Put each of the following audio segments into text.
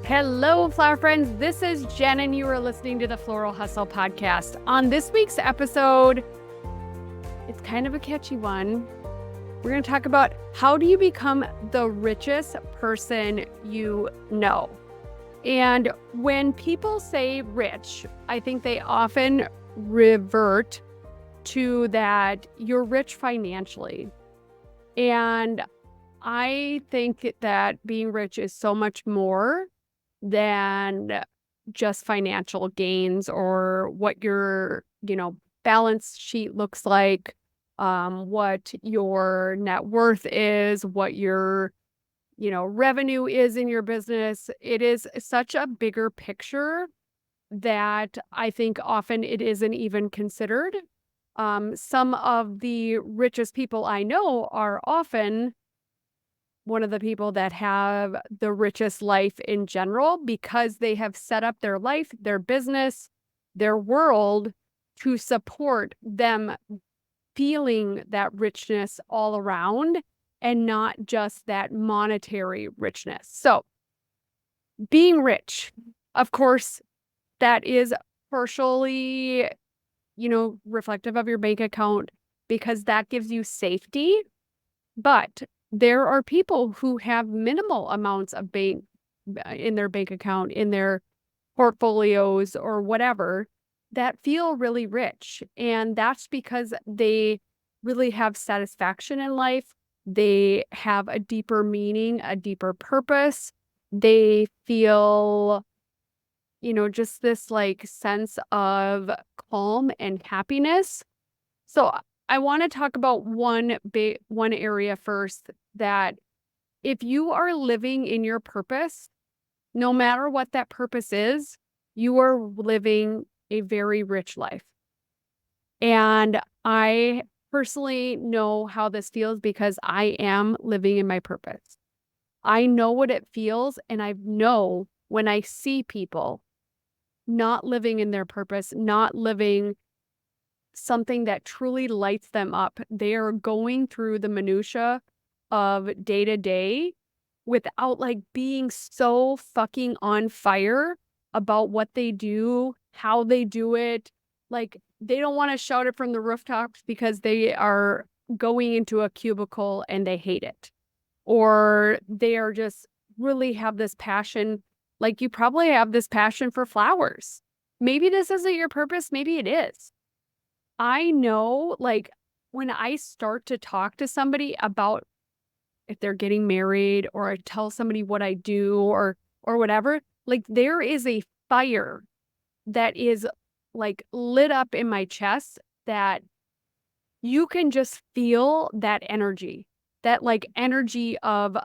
Hello, flower friends. This is Jen, and you are listening to the Floral Hustle podcast. On this week's episode, it's kind of a catchy one. We're going to talk about how do you become the richest person you know. And when people say rich, I think they often revert to that you're rich financially. And I think that being rich is so much more than just financial gains or what your, balance sheet looks like, what your net worth is, what your, revenue is in your business. It is such a bigger picture that I think often it isn't even considered. Some of the richest people I know are often one of the people that have the richest life in general because they have set up their life, their business, their world to support them feeling that richness all around and not just that monetary richness. So being rich, of course, that is partially, reflective of your bank account because that gives you safety. But there are people who have minimal amounts of bank in their bank account, in their portfolios or whatever, that feel really rich. And that's because they really have satisfaction in life. They have a deeper meaning, a deeper purpose. They feel, just this sense of calm and happiness. So I want to talk about one area first, that if you are living in your purpose, no matter what that purpose is, you are living a very rich life. And I personally know how this feels because I am living in my purpose. I know what it feels, and I know when I see people not living in their purpose, not living something that truly lights them up. They are going through the minutia of day to day without being so fucking on fire about what they do, how they do it. They don't want to shout it from the rooftops because they are going into a cubicle and they hate it. Or they are just really have this passion. You probably have this passion for flowers. Maybe this isn't your purpose. Maybe it is. I know, when I start to talk to somebody about if they're getting married, or I tell somebody what I do or whatever, there is a fire that is lit up in my chest that you can just feel that energy, that energy of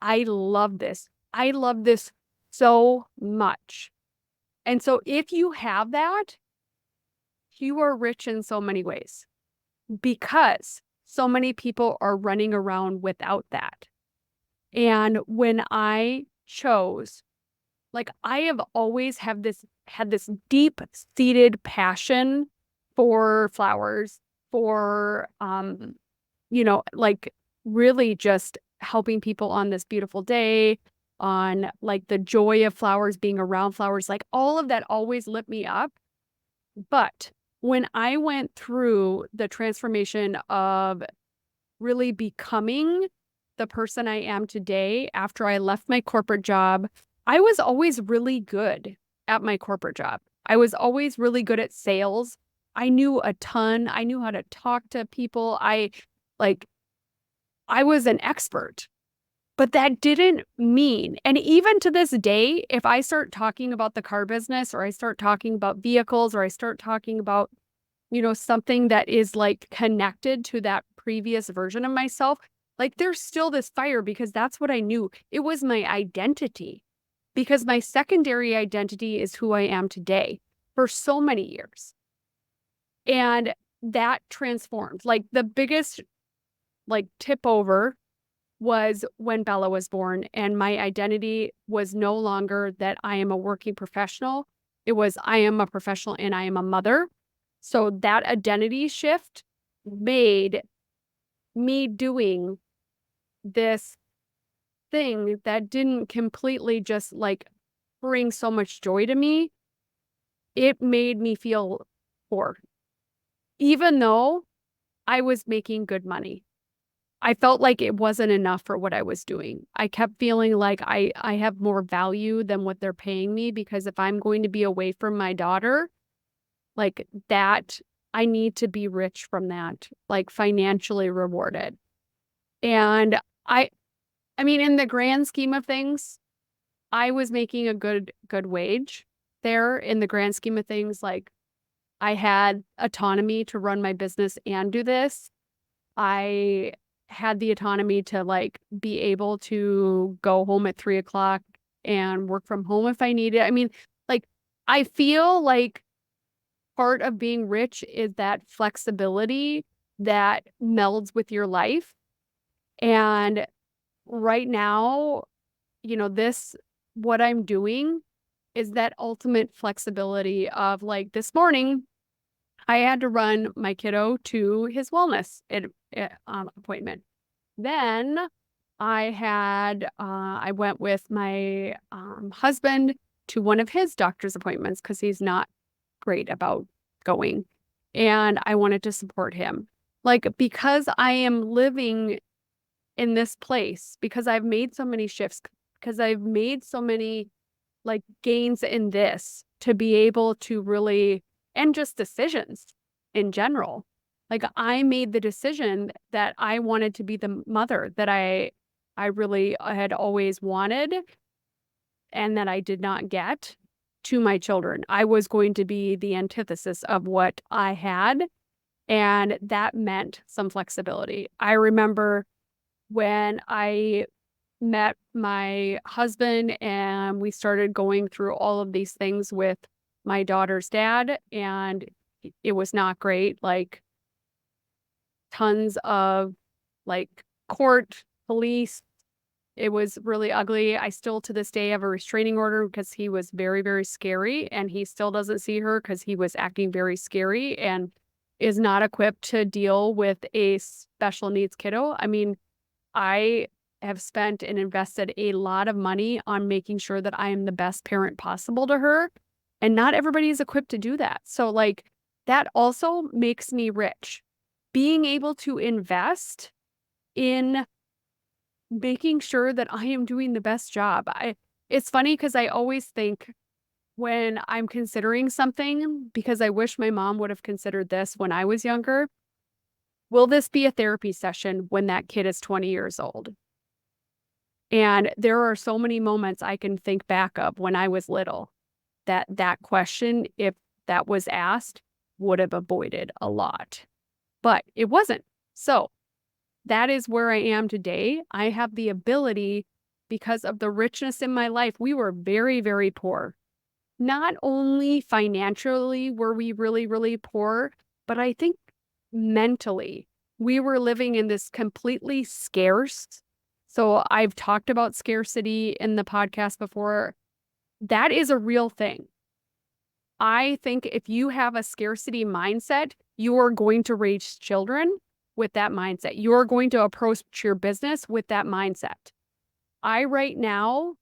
I love this. I love this so much. And so if you have that, you are rich in so many ways because so many people are running around without that. And when I chose, I have always had this deep-seated passion for flowers, for really just helping people on this beautiful day, on the joy of flowers, being around flowers, all of that always lit me up. But when I went through the transformation of really becoming the person I am today after I left my corporate job, I was always really good at my corporate job. I was always really good at sales. I knew a ton. I knew how to talk to people. I was an expert. But that didn't mean, and even to this day, if I start talking about the car business, or I start talking about vehicles, or I start talking about, something that is connected to that previous version of myself, there's still this fire because that's what I knew. It was my identity, because my secondary identity is who I am today for so many years. And that transformed. The biggest tip over was when Bella was born, and my identity was no longer that I am a working professional. It was I am a professional and I am a mother. So that identity shift made me doing this thing that didn't completely just bring so much joy to me, it made me feel poor, even though I was making good money. I felt like it wasn't enough for what I was doing. I kept feeling like I have more value than what they're paying me, because if I'm going to be away from my daughter, like that, I need to be rich from that, like financially rewarded. And I I mean, in the grand scheme of things, I was making a good wage there in the grand scheme of things. Like, I had autonomy to run my business and do this. I had the autonomy to like be able to go home at 3 o'clock and work from home if I needed. I mean, like, I feel like part of being rich is that flexibility that melds with your life. And right now, this, what I'm doing is that ultimate flexibility of like this morning, I had to run my kiddo to his wellness appointment. Then I went with my husband to one of his doctor's appointments because he's not great about going. And I wanted to support him. Like, because I am living in this place, because I've made so many shifts, because I've made so many like gains in this to be able to really, and just decisions in general. Like, I made the decision that I wanted to be the mother that I really had always wanted and that I did not get to my children. I was going to be the antithesis of what I had, and that meant some flexibility. I remember when I met my husband and we started going through all of these things with my daughter's dad, and it was not great. Like, tons of like court, police. It was really ugly. I still to this day have a restraining order because he was very, very scary, and he still doesn't see her because he was acting very scary and is not equipped to deal with a special needs kiddo. I mean, I have spent and invested a lot of money on making sure that I am the best parent possible to her, and not everybody is equipped to do that. So like, that also makes me rich. Being able to invest in making sure that I am doing the best job. It's funny because I always think when I'm considering something, because I wish my mom would have considered this when I was younger, will this be a therapy session when that kid is 20 years old? And there are so many moments I can think back of when I was little that question, if that was asked, would have avoided a lot. But it wasn't. So that is where I am today. I have the ability, because of the richness in my life. We were very, very poor. Not only financially were we really, really poor, but I think mentally we were living in this completely scarce. So I've talked about scarcity in the podcast before. That is a real thing. I think if you have a scarcity mindset, you are going to raise children with that mindset. You're going to approach your business with that mindset. I right now,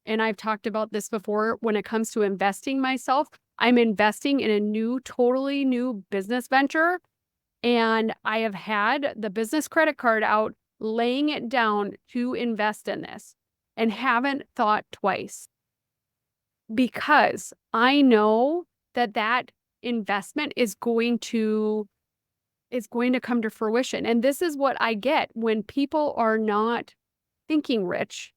and I've talked about this before, when it comes to investing myself, I'm investing in a totally new business venture. And I have had the business credit card out, laying it down to invest in this, and haven't thought twice, because I know that investment is going to come to fruition. And this is what I get when people are not thinking rich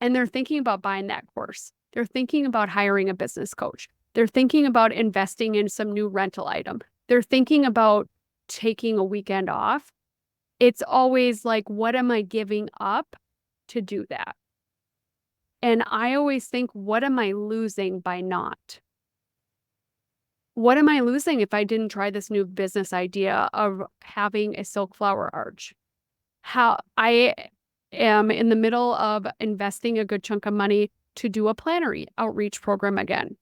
and they're thinking about buying that course. They're thinking about hiring a business coach. They're thinking about investing in some new rental item. They're thinking about taking a weekend off. It's always like, what am I giving up to do that? And I always think, what am I losing by not? What am I losing if I didn't try this new business idea of having a silk flower arch? How I am in the middle of investing a good chunk of money to do a planner outreach program again.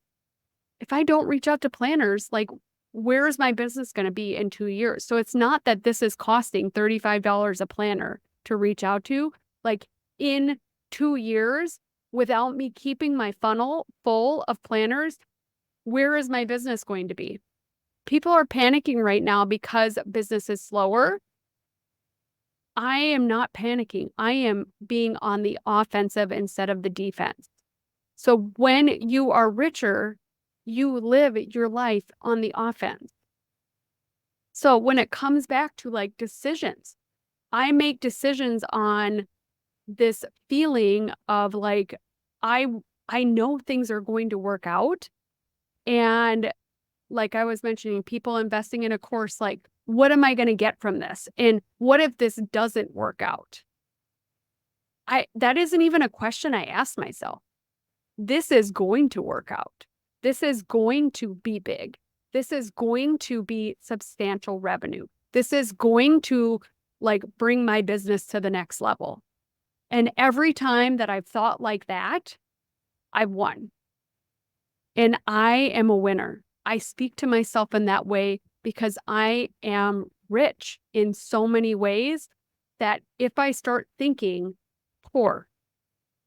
If I don't reach out to planners, like, where is my business going to be in 2 years? So it's not that this is costing $35 a planner to reach out to. Like, in 2 years, without me keeping my funnel full of planners, where is my business going to be? People are panicking right now because business is slower. I am not panicking. I am being on the offensive instead of the defense. So when you are richer, you live your life on the offense. So when it comes back to like decisions, I make decisions on this feeling of like, I know things are going to work out. And like I was mentioning, people investing in a course, like, what am I going to get from this? And what if this doesn't work out? That isn't even a question I ask myself. This is going to work out. This is going to be big. This is going to be substantial revenue. This is going to like bring my business to the next level. And every time that I've thought like that, I've won. And I am a winner. I speak to myself in that way because I am rich in so many ways that if I start thinking poor,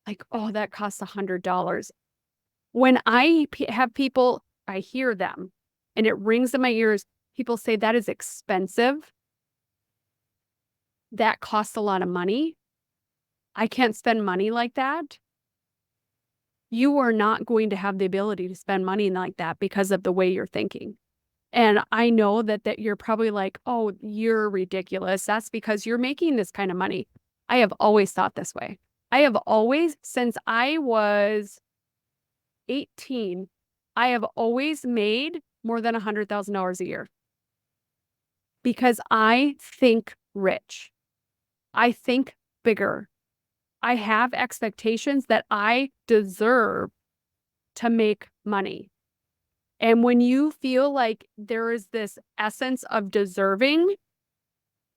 like, oh, that costs $100. When I have people, I hear them and it rings in my ears. People say that is expensive. That costs a lot of money. I can't spend money like that. You are not going to have the ability to spend money like that because of the way you're thinking. And I know that you're probably like, oh, you're ridiculous. That's because you're making this kind of money. I have always thought this way. I have always, since I was 18, I have always made more than $100,000 a year because I think rich. I think bigger. I have expectations that I deserve to make money. And when you feel like there is this essence of deserving,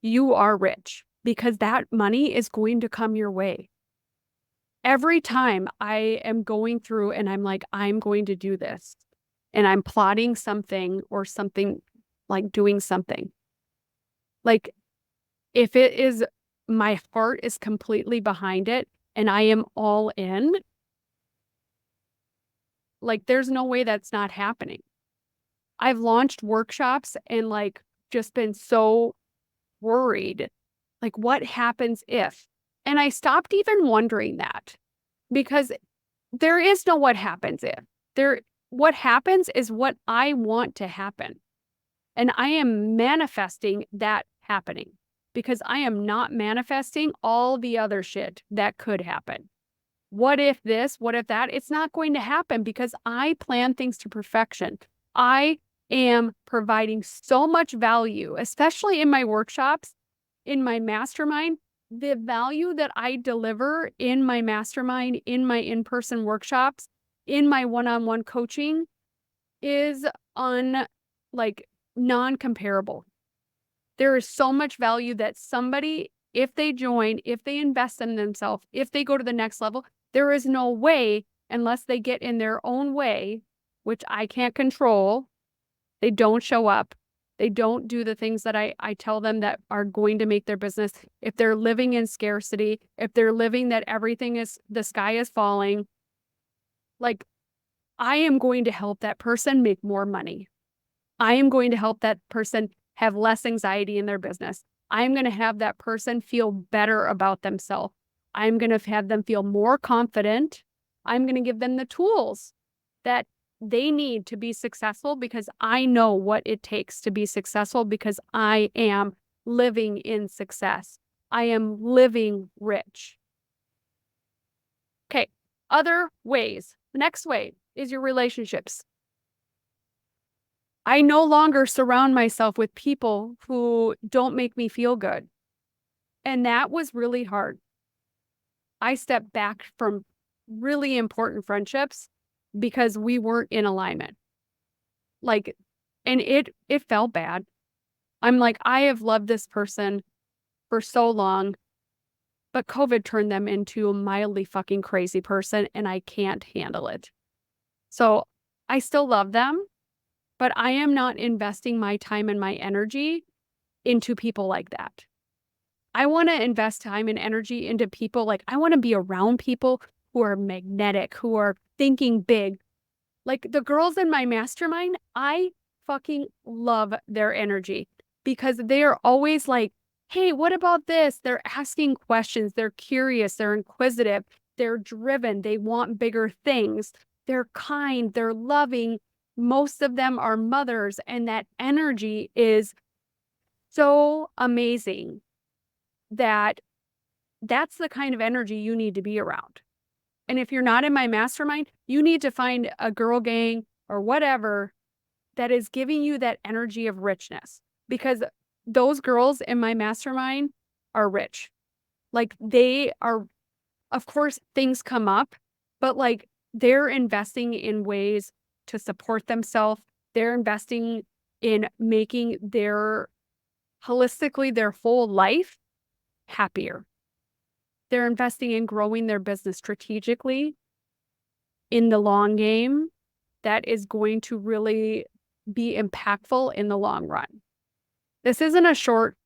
you are rich because that money is going to come your way. Every time I am going through and I'm like, I'm going to do this, and I'm plotting something or something, like doing something, like if it is, my heart is completely behind it and I am all in, like there's no way that's not happening. I've launched workshops and like just been so worried, like what happens if? And I stopped even wondering that because there is no what happens if. What happens is what I want to happen. And I am manifesting that happening because I am not manifesting all the other shit that could happen. What if this? What if that? It's not going to happen because I plan things to perfection. I am providing so much value, especially in my workshops, in my mastermind. The value that I deliver in my mastermind, in my in-person workshops, in my one-on-one coaching is non-comparable. There is so much value that somebody, if they join, if they invest in themselves, if they go to the next level, there is no way, unless they get in their own way, which I can't control, they don't show up. They don't do the things that I tell them that are going to make their business. If they're living in scarcity, if they're living that everything is, the sky is falling, like I am going to help that person make more money. I am going to help that person have less anxiety in their business. I'm going to have that person feel better about themselves. I'm going to have them feel more confident. I'm going to give them the tools that they need to be successful because I know what it takes to be successful because I am living in success. I am living rich. Okay, other ways. The next way is your relationships. I no longer surround myself with people who don't make me feel good. And that was really hard. I stepped back from really important friendships because we weren't in alignment. Like, and it felt bad. I'm like, I have loved this person for so long, but COVID turned them into a mildly fucking crazy person and I can't handle it. So I still love them, but I am not investing my time and my energy into people like that. I want to invest time and energy into people, like I want to be around people who are magnetic, who are thinking big. Like the girls in my mastermind, I fucking love their energy because they are always like, hey, what about this? They're asking questions. They're curious. They're inquisitive. They're driven. They want bigger things. They're kind. They're loving. Most of them are mothers. And that energy is so amazing that that's the kind of energy you need to be around. And if you're not in my mastermind, you need to find a girl gang or whatever that is giving you that energy of richness, because those girls in my mastermind are rich. Like they are, of course, things come up, but like they're investing in ways to support themselves. They're investing in making their holistically their whole life happier. They're investing in growing their business strategically in the long game that is going to really be impactful in the long run. This isn't a short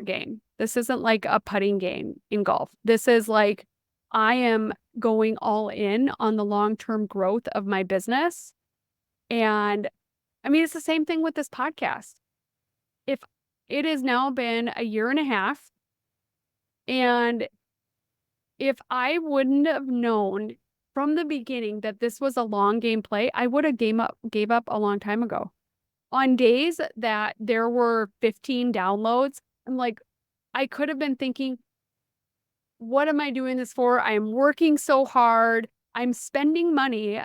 game. This isn't like a putting game in golf. This is like, I am going all in on the long-term growth of my business. And I mean, it's the same thing with this podcast. If it has now been a year and a half, and if I wouldn't have known from the beginning that this was a long game play, I would have gave up a long time ago. On days that there were 15 downloads, I'm like, I could have been thinking, what am I doing this for? I am working so hard. I'm spending money.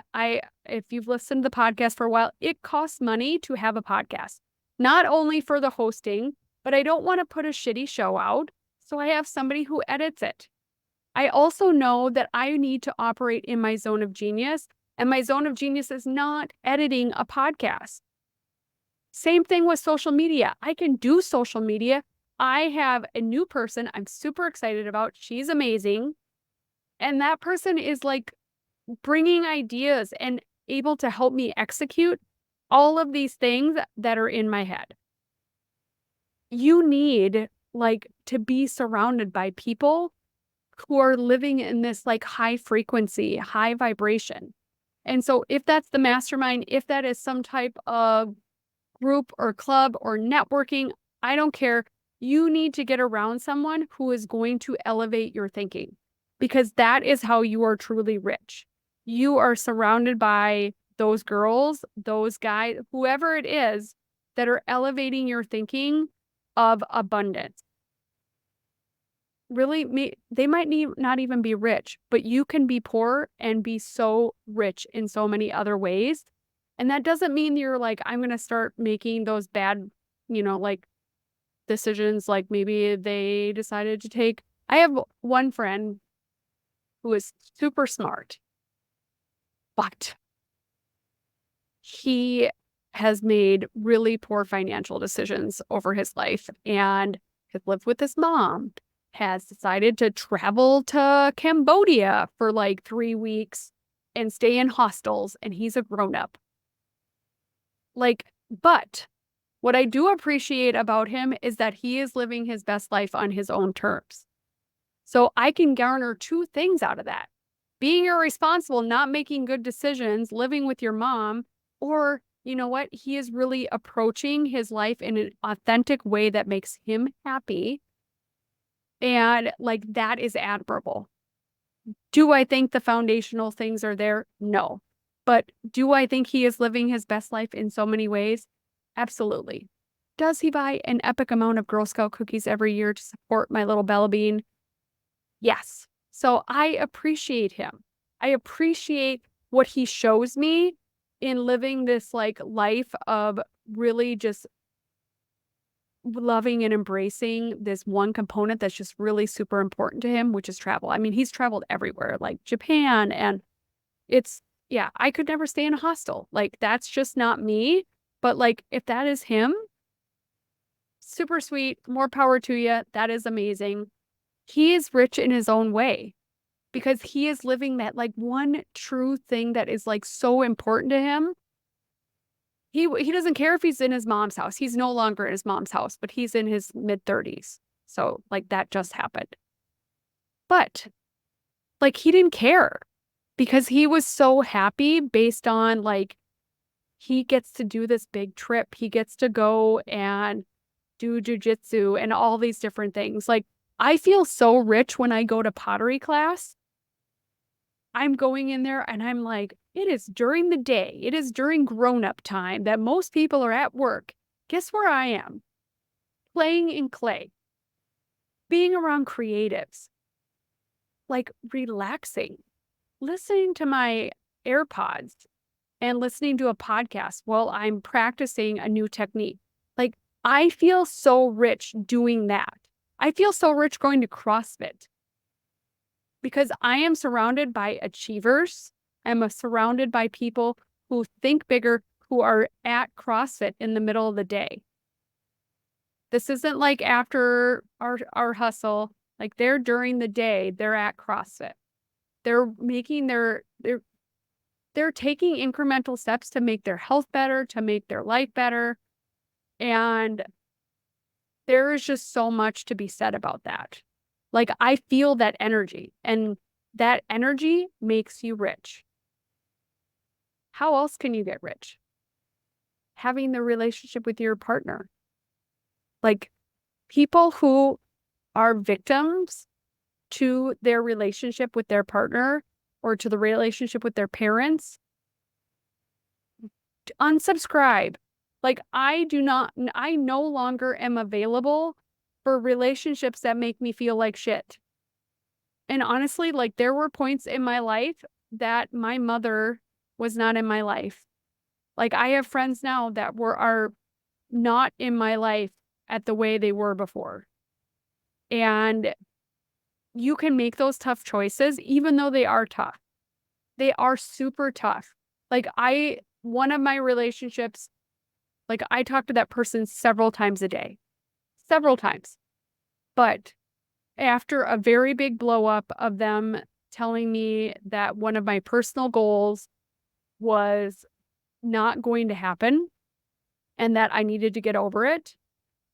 If you've listened to the podcast for a while, it costs money to have a podcast, not only for the hosting, but I don't want to put a shitty show out. So I have somebody who edits it. I also know that I need to operate in my zone of genius, and my zone of genius is not editing a podcast. Same thing with social media. I can do social media. I have a new person I'm super excited about. She's amazing. And that person is like bringing ideas and able to help me execute all of these things that are in my head. You need like to be surrounded by people who are living in this like high frequency, high vibration. And so if that's the mastermind, if that is some type of group or club or networking, I don't care. You need to get around someone who is going to elevate your thinking, because that is how you are truly rich. You are surrounded by those girls, those guys, whoever it is that are elevating your thinking of abundance. Really, they might not even be rich, but you can be poor and be so rich in so many other ways. And that doesn't mean you're like, I'm going to start making those bad, like decisions. Like maybe they decided to take, I have one friend who is super smart, but he has made really poor financial decisions over his life and has lived with his mom, has decided to travel to Cambodia for like 3 weeks and stay in hostels, and he's a grown-up. Like, but what I do appreciate about him is that he is living his best life on his own terms. So I can garner two things out of that. Being irresponsible, not making good decisions, living with your mom, or you know what? He is really approaching his life in an authentic way that makes him happy. And like, that is admirable. Do I think the foundational things are there? No. But do I think he is living his best life in so many ways? Absolutely. Does he buy an epic amount of Girl Scout cookies every year to support my little Bella Bean? Yes. So I appreciate him. I appreciate what he shows me in living this like life of really just loving and embracing this one component that's just really super important to him, which is travel. I mean, he's traveled everywhere, like Japan, and I could never stay in a hostel. Like, that's just not me. But like, if that is him, super sweet, more power to you. That is amazing. He is rich in his own way because he is living that like one true thing that is like so important to him. He doesn't care if he's in his mom's house. He's no longer in his mom's house, but he's in his mid-30s. So like that just happened. But like, he didn't care. because he was so happy based on like, he gets to do this big trip. He gets to go and do jujitsu and all these different things. Like, I feel so rich when I go to pottery class. I'm going in there and I'm like, it is during the day. It is during grown-up time that most people are at work. Guess where I am? Playing in clay, being around creatives, like relaxing, listening to my AirPods and listening to a podcast while I'm practicing a new technique. Like, I feel so rich doing that. I feel so rich going to CrossFit because I am surrounded by achievers. I'm surrounded by people who think bigger, who are at CrossFit in the middle of the day. This isn't like after our hustle, like they're during the day, they're at CrossFit. They're making they're taking incremental steps to make their health better, to make their life better. And there is just so much to be said about that. Like, I feel that energy, and that energy makes you rich. How else can you get rich? Having the relationship with your partner. Like, people who are victims to their relationship with their partner or to the relationship with their parents, unsubscribe. Like, I no longer am available for relationships that make me feel like shit. And honestly, like, there were points in my life that my mother was not in my life. Like, I have friends now that are not in my life at the way they were before. And you can make those tough choices, even though they are tough. They are super tough. Like, one of my relationships, like, I talk to that person several times a day, several times. But after a very big blow up of them telling me that one of my personal goals was not going to happen and that I needed to get over it,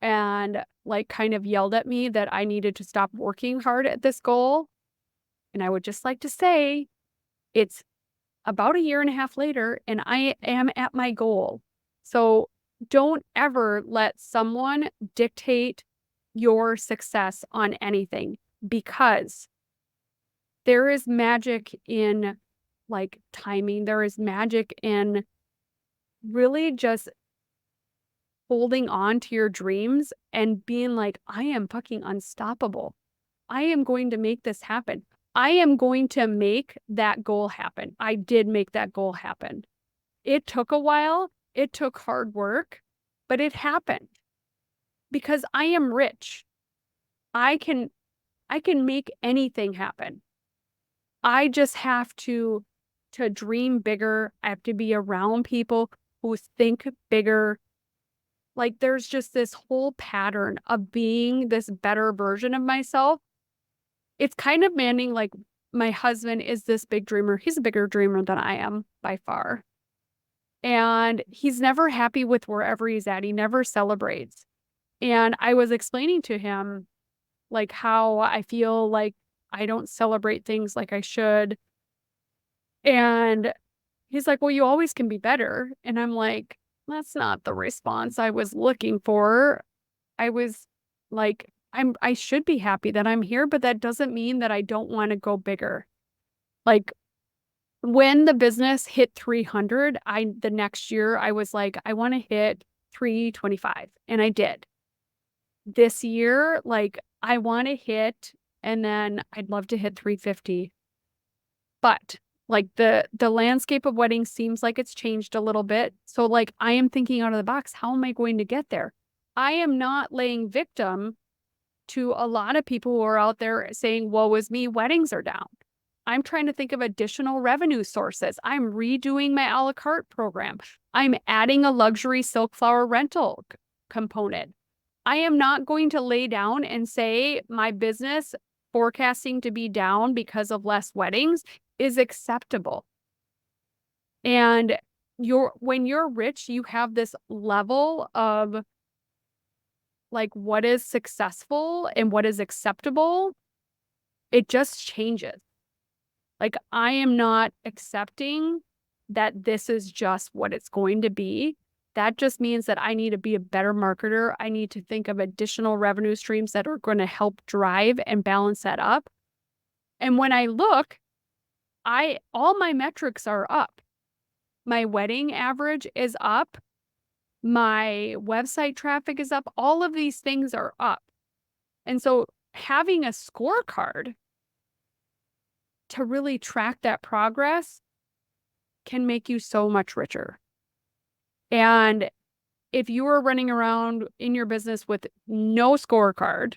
and like kind of yelled at me that I needed to stop working hard at this goal. And I would just like to say, it's about a year and a half later and I am at my goal. So don't ever let someone dictate your success on anything, because there is magic in like timing. There is magic in really just holding on to your dreams and being like, I am fucking unstoppable. I am going to make this happen. I am going to make that goal happen. I did make that goal happen. It took a while. It took hard work, but it happened because I am rich. I can make anything happen. I just have to dream bigger. I have to be around people who think bigger. Like, there's just this whole pattern of being this better version of myself. It's kind of demanding. Like, my husband is this big dreamer. He's a bigger dreamer than I am by far. And he's never happy with wherever he's at. He never celebrates. And I was explaining to him like how I feel like I don't celebrate things like I should. And he's like, well, you always can be better. And I'm like, that's not the response I was looking for. I was like, I should be happy that I'm here, but that doesn't mean that I don't want to go bigger. Like, when the business hit 300, the next year I was like, I want to hit 325, and I did. This year, like, I want to hit, and then I'd love to hit 350. But like, the landscape of weddings seems like it's changed a little bit. So like, I am thinking out of the box, how am I going to get there? I am not laying victim to a lot of people who are out there saying, woe is me, weddings are down. I'm trying to think of additional revenue sources. I'm redoing my a la carte program. I'm adding a luxury silk flower rental component. I am not going to lay down and say my business forecasting to be down because of less weddings is acceptable. And when you're rich, you have this level of like what is successful and what is acceptable. It just changes. Like, I am not accepting that this is just what it's going to be. That just means that I need to be a better marketer. I need to think of additional revenue streams that are going to help drive and balance that up. And when I look, all my metrics are up. My wedding average is up. My website traffic is up. All of these things are up. And so having a scorecard to really track that progress can make you so much richer. And if you are running around in your business with no scorecard,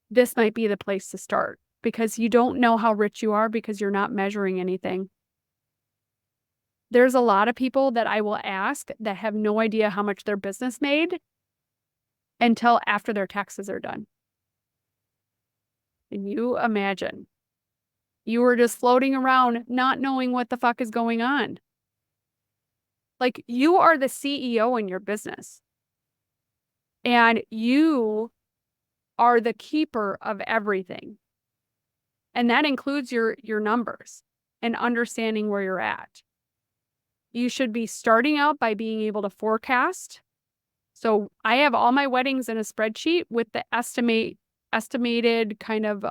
this might be the place to start, because you don't know how rich you are because you're not measuring anything. There's a lot of people that I will ask that have no idea how much their business made until after their taxes are done. And you imagine you were just floating around not knowing what the fuck is going on. Like, you are the CEO in your business, and you are the keeper of everything. And that includes your numbers and understanding where you're at. You should be starting out by being able to forecast. So I have all my weddings in a spreadsheet with the estimated kind of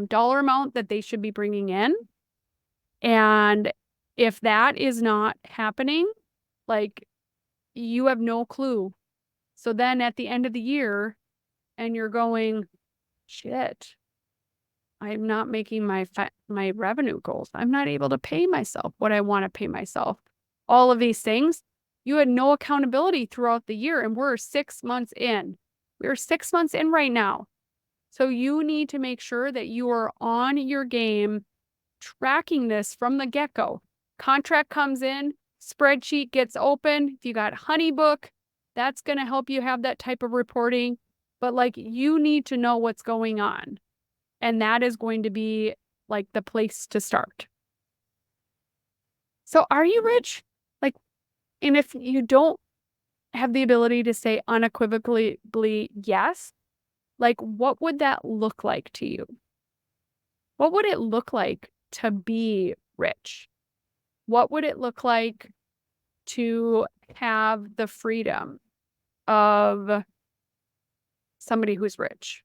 dollar amount that they should be bringing in. And if that is not happening, like, you have no clue. So then at the end of the year, and you're going, shit, I'm not making my revenue goals. I'm not able to pay myself what I want to pay myself. All of these things, you had no accountability throughout the year, and we're 6 months in. We're 6 months in right now. So you need to make sure that you are on your game, tracking this from the get-go. Contract comes in, spreadsheet gets open. If you got Honeybook, that's going to help you have that type of reporting. But like, you need to know what's going on. And that is going to be like the place to start. So are you rich? Like, and if you don't have the ability to say unequivocally yes, like, what would that look like to you? What would it look like to be rich? What would it look like to have the freedom of somebody who's rich?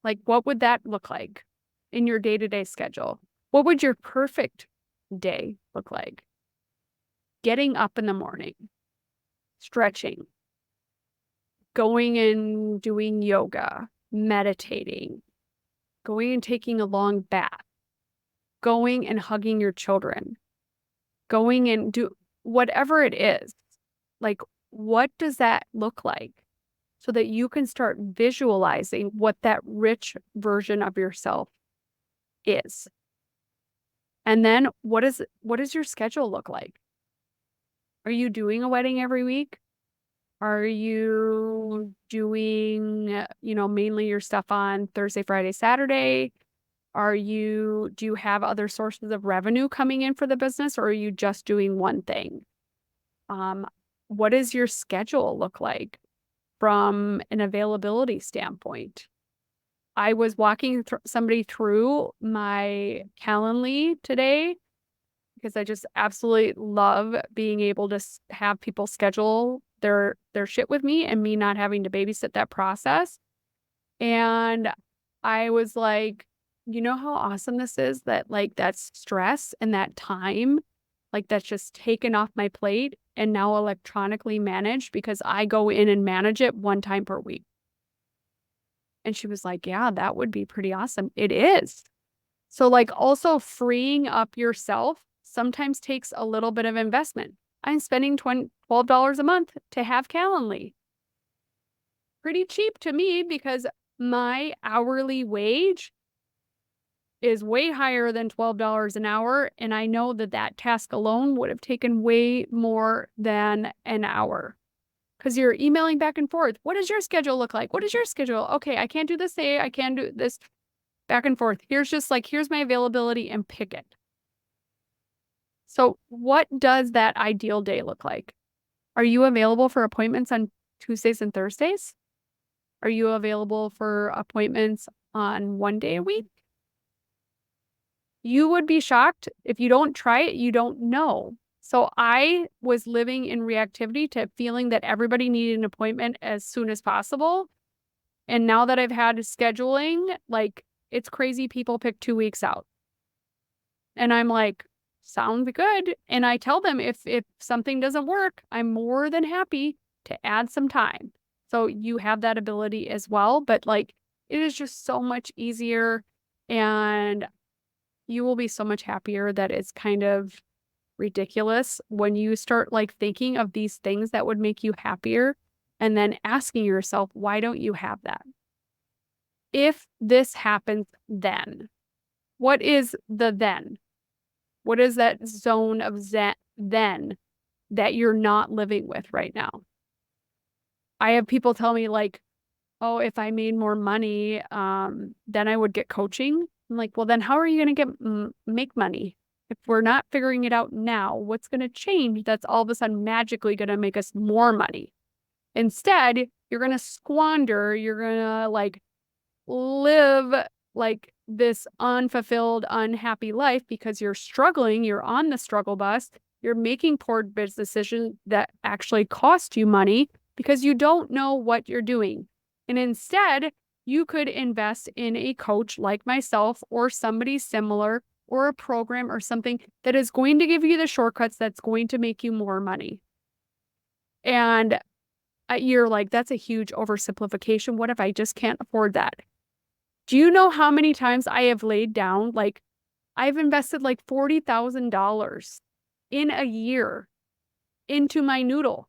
Like, what would that look like in your day-to-day schedule? What would your perfect day look like? Getting up in the morning, stretching, going and doing yoga, meditating, going and taking a long bath, going and hugging your children, going and do whatever it is. Like, what does that look like? So that you can start visualizing what that rich version of yourself is. And then what does your schedule look like? Are you doing a wedding every week? Are you doing, mainly your stuff on Thursday, Friday, Saturday? Do you have other sources of revenue coming in for the business, or are you just doing one thing? What does your schedule look like from an availability standpoint? I was walking somebody through my Calendly today, because I just absolutely love being able to have people schedule their shit with me and me not having to babysit that process. And I was like, you know how awesome this is, that like that stress and that time, like that's just taken off my plate and now electronically managed, because I go in and manage it one time per week. And she was like, yeah, that would be pretty awesome. It is. So like, also freeing up yourself sometimes takes a little bit of investment. I'm spending $12 a month to have Calendly. Pretty cheap to me, because my hourly wage is way higher than $12 an hour. And I know that that task alone would have taken way more than an hour, because you're emailing back and forth. What does your schedule look like? What is your schedule? Okay, I can't do this day. I can do this, back and forth. Here's my availability, and pick it. So what does that ideal day look like? Are you available for appointments on Tuesdays and Thursdays? Are you available for appointments on one day a week? You would be shocked. If you don't try it, you don't know. So I was living in reactivity to feeling that everybody needed an appointment as soon as possible. And now that I've had scheduling, like, it's crazy people pick 2 weeks out. And I'm like, sounds good. And I tell them if something doesn't work, I'm more than happy to add some time. So you have that ability as well. But like, it is just so much easier, and you will be so much happier that it's kind of ridiculous when you start like thinking of these things that would make you happier and then asking yourself, why don't you have that? If this happens, then what is the then? What is that zone of then that you're not living with right now? I have people tell me like, oh, if I made more money, then I would get coaching. I'm like, well, then how are you going to make money? If we're not figuring it out now, what's going to change that's all of a sudden magically going to make us more money? Instead, you're going to squander, you're going to like live like this unfulfilled, unhappy life because you're struggling, you're on the struggle bus, you're making poor business decisions that actually cost you money because you don't know what you're doing. And instead, you could invest in a coach like myself or somebody similar or a program or something that is going to give you the shortcuts that's going to make you more money. And you're like, that's a huge oversimplification. What if I just can't afford that? Do you know how many times I have laid down, like, I've invested like $40,000 in a year into my noodle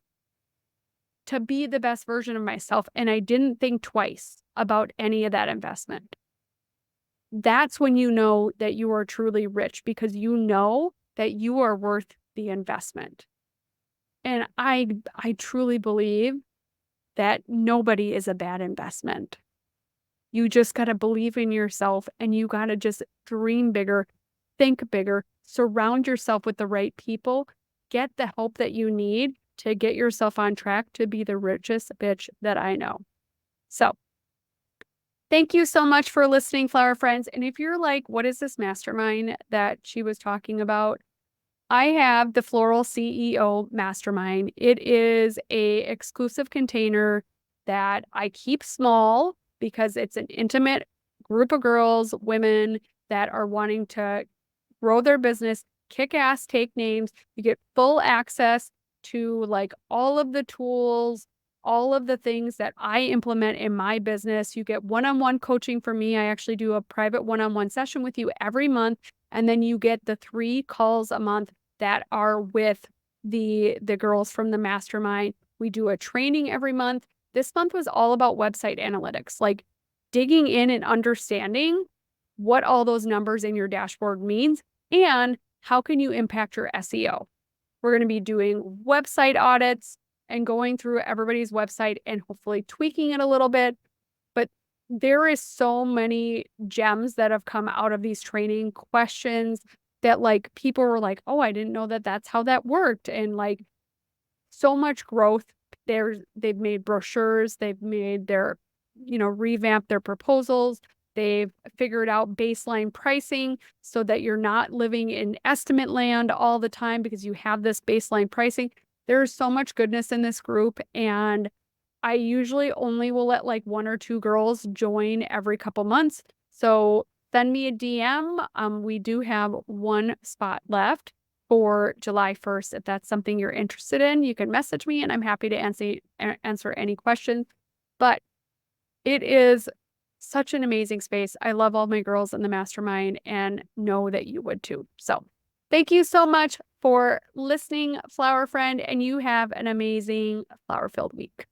to be the best version of myself, and I didn't think twice about any of that investment. That's when you know that you are truly rich, because you know that you are worth the investment. And I truly believe that nobody is a bad investment. You just got to believe in yourself, and you got to just dream bigger, think bigger, surround yourself with the right people, get the help that you need to get yourself on track to be the richest bitch that I know. So thank you so much for listening, flower friends. And if you're like, what is this mastermind that she was talking about? I have the Floral CEO Mastermind. It is a exclusive container that I keep small because it's an intimate group of girls, women that are wanting to grow their business, kick ass, take names. You get full access to like all of the tools, all of the things that I implement in my business. You get one-on-one coaching from me. I actually do a private one-on-one session with you every month. And then you get the 3 calls a month that are with the girls from the mastermind. We do a training every month. This month was all about website analytics, like digging in and understanding what all those numbers in your dashboard means and how can you impact your SEO. We're going to be doing website audits and going through everybody's website and hopefully tweaking it a little bit. But there is so many gems that have come out of these training questions that like people were like, oh, I didn't know that that's how that worked. And like so much growth. They've made brochures, they've made their, revamped their proposals. They've figured out baseline pricing so that you're not living in estimate land all the time because you have this baseline pricing. There's so much goodness in this group, and I usually only will let like 1 or 2 girls join every couple months. So send me a DM. We do have 1 spot left for July 1st. If that's something you're interested in, you can message me and I'm happy to answer any questions. But it is such an amazing space. I love all my girls in the mastermind and know that you would too. So thank you so much for listening, flower friend, and you have an amazing flower-filled week.